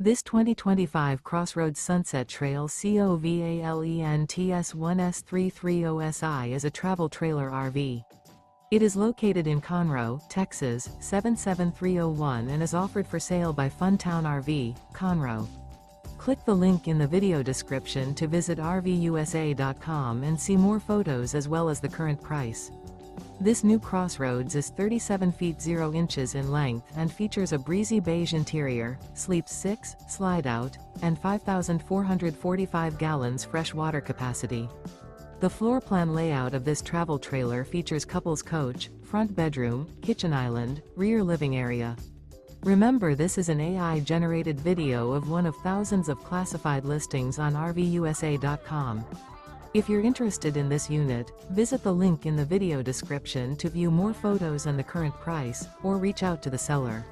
This 2025 CrossRoads Sunset Trail CrossRoads is a travel trailer RV. It is located in Conroe, Texas, 77301 and is offered for sale by Funtown RV, Conroe. Click the link in the video description to visit RVUSA.com and see more photos as well as the current price. This new CrossRoads is 37 feet 0 inches in length and features a breezy beige interior, sleeps 6, slide-out, and 5,445 gallons fresh water capacity. The floor plan layout of this travel trailer features couples coach, front bedroom, kitchen island, rear living area. Remember, this is an AI-generated video of one of thousands of classified listings on RVUSA.com. If you're interested in this unit, visit the link in the video description to view more photos and the current price, or reach out to the seller.